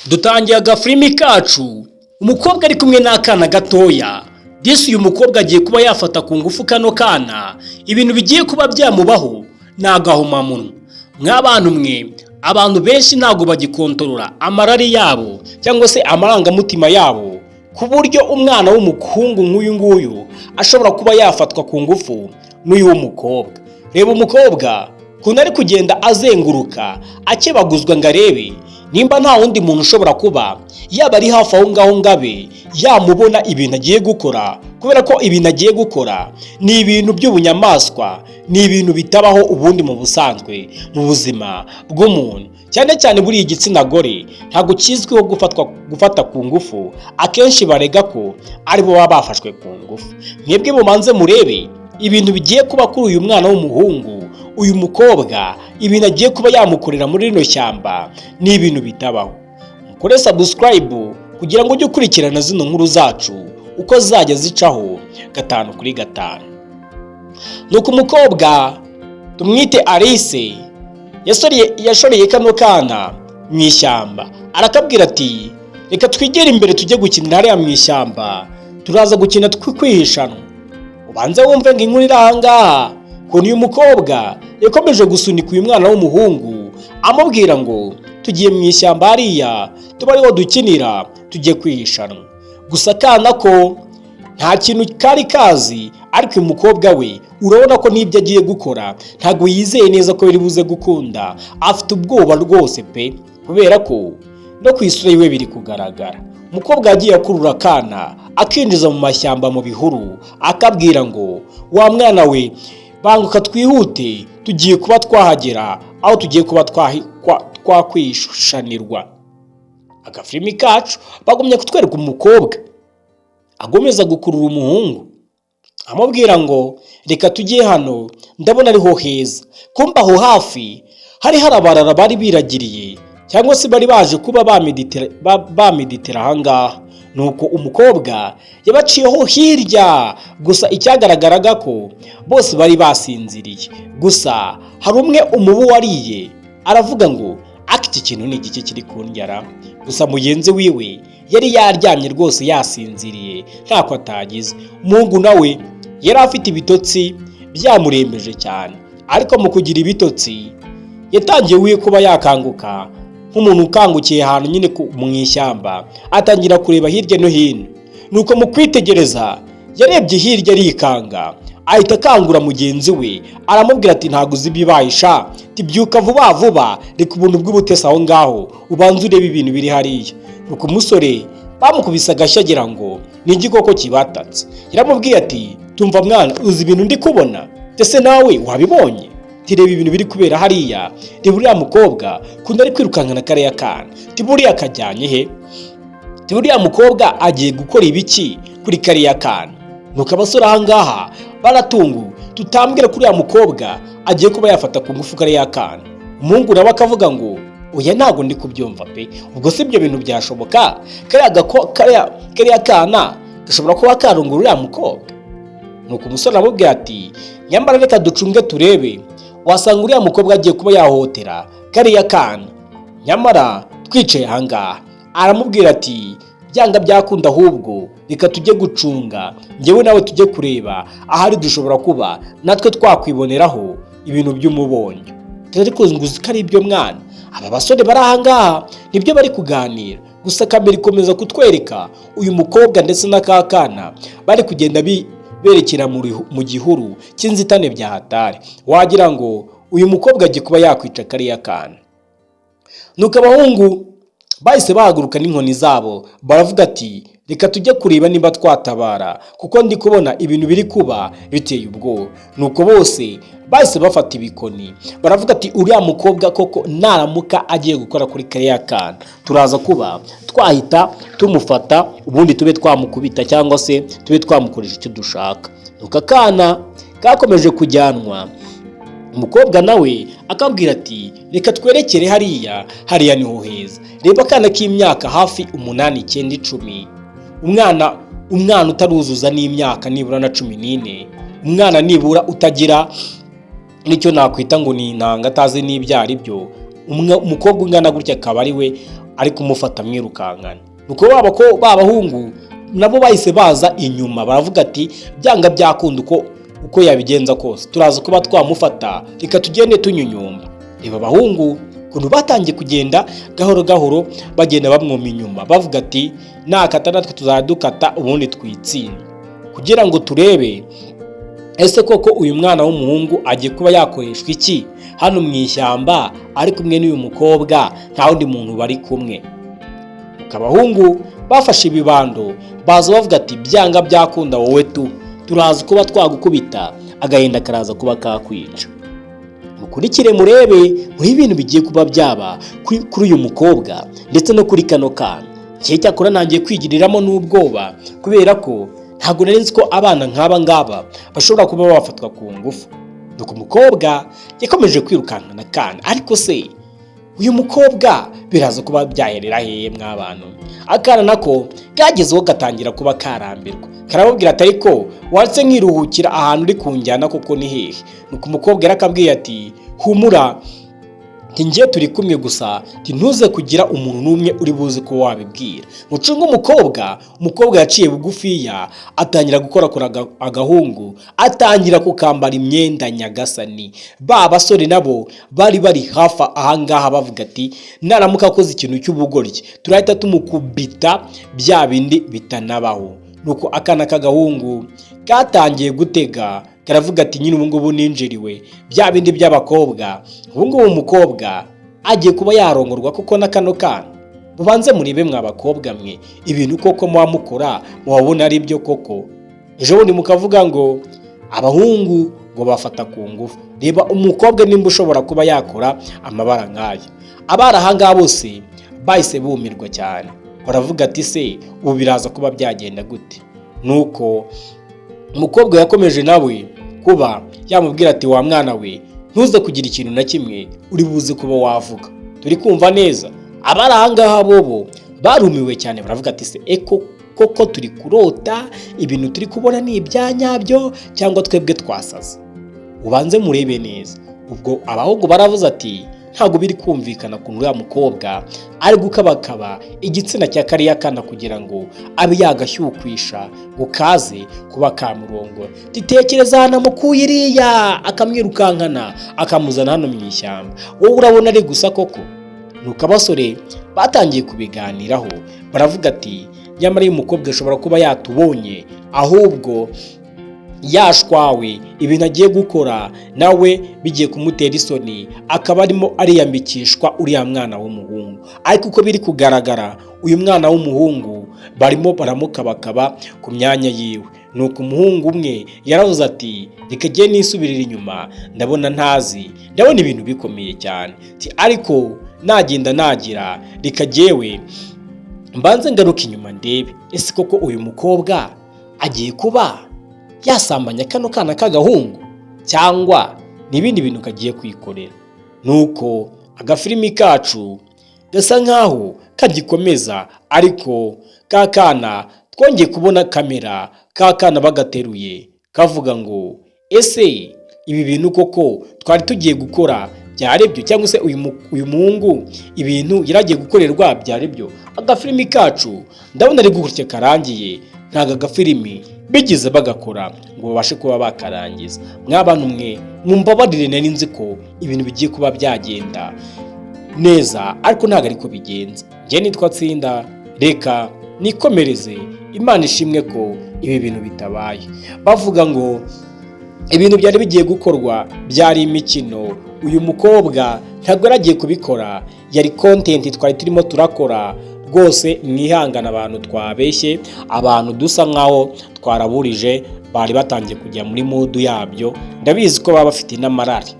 Dutangiye agafilimi kacu umukobwa ari kumwe n'akana gatoya. Disi uyu mukobwa agiye kuba yafata ku ngufu kano kana, ibintu bigiye kuba byamubaho ni agahomamunwa. Mw'abantu mwe, abantu benshi ntabwo bagikontorora amarari yabo cyangwa se amarangamutima yabo, ku buryo umwana w'umuhungu nk'uyu nguyu ashobora kuba yafatwa ku ngufu n'uyu w'umukobwa. Reba umukobwa ukuntu ari kugenda azenguruka akebaguzwa ngo arebe nimba nta wundi muntu ushobora kuba yaba ari hafi aho ngaho ngabe yamubona ibintu agiye gukora, kubera ko ibintu agiye gukora ni ibintu by'ubunyamaswa, ni ibintu bitabaho ubundi mu busanzwe mu buzima bw'umuntu, cyane cyane buri igitsina gore ntabwo kizwiho gufata ku ngufu. Akenshi barega ko aribo baba bafashwe ku ngufu. Mwebwe mumanze murebe ibintu bigiye kuba kuri uyu mwana w'umuhungu, uyu mukobwa, ibintu agiye kuba yamukorera muri rino shyamba ni ibintu bitabaho. Mukore subscribe kugira ngo ujye ukurikirana zino nkuru zacu uko zajya zicaho 5/5. Nuko umukobwa tumwite Alice yashoreye kano kana mu ishyamba, arakabwira ati reka twigere imbere tujye gukinira hariya mu ishyamba, turaza gukina twikwihishanwa. Ubanze wumve ngo inkuru iri ahangaha ukuntu uyu mukobwa yakomeje gusunika uyu mwana w'umuhungu amubwira ngo tugiye mu ishyamba hariya tuba ariho dukinira tujye kwihishanwa. Gusa akana ko nta kintu kari kazi, ariko uyu mukobwa we urabona ko n'ibyo agiye gukora ntabwo yizeye neza ko biri buze gukunda. Afite ubwoba rwose pe, kubera ko no ku isura yiwe biri kugaragara. Umukobwa yagiye akurura akana akinjiza mu mashyamba mu bihuru, akabwira ngo wa mwana we banguka twihute tugiye kuba twahagera aho tugiye kuba twakwishanirwa. Agafilimi kacu bagumye kutwereka umukobwa agomeza gukurura umuhungu amubwira ngo reka tujye hano, ndabona ariho heza. Kumba aho hafi hari abarara bari biragiriye cyangwa se bari baje kuba bameditera ahangaha. Nuko umukobwa yabaciyeho hirya, gusa icyagaragaraga ko bose bari basinziriye. Gusa hari umwe umubu wariye aravuga ngo iki kintu ni igiki kiri kundyara. Gusa mugenzi wiwe yari yaryamye rwose yasinziriye ntako atagize. Umuhungu nawe yari afite ibitotsi byamurembeje cyane, ariko mu kugira ibitotsi yatangiye kuba yakanguka nk'umuntu ukangukiye ahantu nyine mu ishyamba, atangira kureba hirya no hino. Nuko mu kwitegereza yarebye hirya arikanga, ahita akangura mugenzi we aramubwira ati ntabwo uzi ibibahisha, tibyuka vuba vuba, reka ubuntu bw'ubutesi aho ngaho ubanze urebe ibintu biri hariya. Nuko umusore bamukubise agashyi agira ngo ni igikoko kibatatse. Yaramubwiye ati tumva mwana, uzi ibintu ndi kubona ndetse nawe wabibonye? Tireba ibintu biri kubera hariya, reba uriya mukobwa kundi ari kwirukankana kariya kana, tiburiya kajyanye he? Tiburiya mukobwa agiye gukora ibiki kuri kariya kana? Nuko abasore ahangaha baratungu, tutambwira kuri uriya mukobwa agiye kuba yafata ku ngufu kariya kana. Umuhungu nawe akavuga ngo oya ntabwo ndi kubyumva pe, ubwo si ibyo bintu byashoboka, kariya kana gashobora kuba karungura uriya mukobwa. Nuko umusore aramubwira ati nyamara reka ducunge turebe, wasanga uriya mukobwa agiye kuba yahohotera kariya kana. Nyamara twicaye ahangaha, aramubwira ati byanga byakunda, ahubwo reka tujye gucunga, njyewe nawe tujye kureba ahari dushobora kuba natwe twakwiboneraho ibintu by'umubonyo. Ariko uzi ko ari ibyo mwana, aba basore bari ahangaha nibyo bari kuganira. Gusa kamera ikomeza kutwereka uyu mukobwa ndetse n'akakana bari kugenda berekera mu gihuru cy'inzitane bya hatari, wagira ngo uyu mukobwa agiye kuba yakwica kariya kana. Nuko abahungu bahise bahaguruka n'inkoni zabo baravuga ati reka tujye kureba niba twatabara, kuko ndi kubona ibintu biri kuba biteye ubwoba. Nuko bose bahise bafata ibikoni baravuga ati uriya mukobwa koko naramuka agiye gukora kuri kariya kana, turaza kuba twahita tumufata ubundi tube twamukubita cyangwa se tube twamukoresha icyo dushaka. Nuko akana kakomeje kujyanwa, umukobwa nawe akabwira ati reka twerekere hariya niho heza. Reba akana k'imyaka hafi 8, 9, 10, umwana utaruzuza n'imyaka nibura na 14, umwana nibura utagira nicyo nakwita ngo ni intanga, atazi n'ibyari byo. Umukobwa ungana gutya akaba ari we ari kumufata amwirukankana. Nuko babahungu nabo bahise baza inyuma baravuga ati byanga byakunda uko yabigenza kose turaza kuba twamufata, reka tugende tunyunyumba. Reba abahungu kuntu batangiye kugenda gahoro gahoro bagenda bamwoma inyuma bavuga ati nakata natwe tuzadukata ubundi twitsinde, kugira ngo turebe ese koko uyu mwana w'umuhungu agiye kuba yakoreshwa iki hano mu ishyamba ari kumwe n'uyu mukobwa nta wundi muntu bari kumwe. Abahungu bafashe ibibando baza bavuga ati byanga byakunda wowe turaza kuba twagukubita agahinda karaza kuba kakwica. Mukurikire murebe muri ibintu bigiye kuba byaba kuri uyu mukobwa ndetse no kuri kano kana. Cyakora nangiye kwigiriramo n'ubwoba kubera ko ntabwo nari nzi ko abana nk'aba ngaba bashobora kuba bafatwa ku ngufu. Nuko umukobwa yakomeje kwirukankana kana, ariko se uyu mukobwa biraza kuba byaherera hehe mw'abantu? Akana nako kagezeho gatangira kuba karambirwa karababwira ati ariko watse nkiruhukira ahantu uri kunjyana koko ni hehe? Nuko umukobwa yarakabwiye ati humura ngiye turi kumwe gusa ntuze kugira umuntu n'umwe uri buze ko wabibwira. Mucunga umukobwa yaciye bugufiya atangira gukora agahungu, atangira kukambara imyenda nyagasani. Ba basore nabo bari hafi ahangaha bavuga ati naramuka akoze ikintu cy'ubugoryi turahita tumukubita bya bindi bitanabaho. Nuko akana k'agahungu katangiye gutega karavuga ati nyine ubu ngubu ninjiriwe bya bindi by'abakobwa, ubu ngubu umukobwa agiye kuba yarongorwa kuko na kano kana. Mubanze muribe mw'abakobwa mwe ibintu koko muba mukora mubabona ari byo koko. Ejo bundi mukavuga ngo abahungu ngo bafata ku ngufu. Reba umukobwa nimba ushobora kuba yakora amabara nk'aya. Abari ahangaha bose bahise bumirwa cyane baravuga ati se ubu biraza kuba byagenda gute? Nuko umukobwa yakomeje nawe kuba yamubwira ati wa mwana we ntuze kugira ikintu na kimwe uri buze kuba wavuga, turi kumva neza. Abari ahangaha bobo barumiwe cyane baravuga ati se koko turi kurota ibintu turi kubona ni ibyanyabyo cyangwa twebwe twasaze? Ubanze murebe neza. Ubwo abahungu baravuze ati ntabwo biri kumvikana ku uriya mukobwa ari gukabakaba igitsina cya kariya kana kugira ngo abe yagashyukwisha ngo kaze kuba kamurongora. Titekereza hano mukuye iriya akamwirukankana akamuzana hano mu ishyamba, wowe urabona ari gusa koko? Nuko abasore batangiye kubiganiraho baravuga ati nyamara uyu mukobwa ashobora kuba yatubonye ahubwo yashwawe ibintu agiye gukora nawe bigiye kumutera isoni akaba arimo ariyambikishwa uriya mwana w'umuhungu. Ariko uko biri kugaragara uyu mwana w'umuhungu barimo baramukabakaba ku myanya yiwe. Nuko umuhungu umwe yaravuze ati reka giye nisubirira inyuma ndabona ibintu bikomeye cyane, ariko nagenda nagira reka jewe mbanze ngaruka inyuma ndebe ese koko uyu mukobwa agiye kuba yasambanya kano kana k'agahungu cyangwa n'ibindi bintu kagiye kwikorera. Nuko agafilimi kacu gasa nkaho kagikomeza, ariko kakana twongeye kubona kamera kakana bagateruye kavuga ngo ese ibi bintu koko twari tugiye gukora byarebyo cyangwa se uyu muhungu ibintu yaragiye gukorerwa byarebyo. Agafilimi kacu ndabona ari gutya karangiye, ntago agafilimi bigize bagakora ngo babashe kuba bakarangiza. Mw'abantu mwe mumbabarire, nari nzi ko ibintu bigiye kuba byagenda neza ariko ntago ariko bigenza. Njye nitwa Tsinda, reka nikomereze. Imana ishimwe ko ibi bintu bitabaye. Bavuga ngo ibintu byari bigiye gukorwa byari imikino, uyu mukobwa ntabwo yaragiye kubikora, yari content twari turimo turakora. Rwose mwihangana abantu twabeshye, abantu dusa nkaho twaraburije, bari batangiye kujya muri mood yabyo. Ndabizi ko baba bafite n'amarari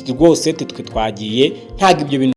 rwose twe twagiye ntago ibyo bintu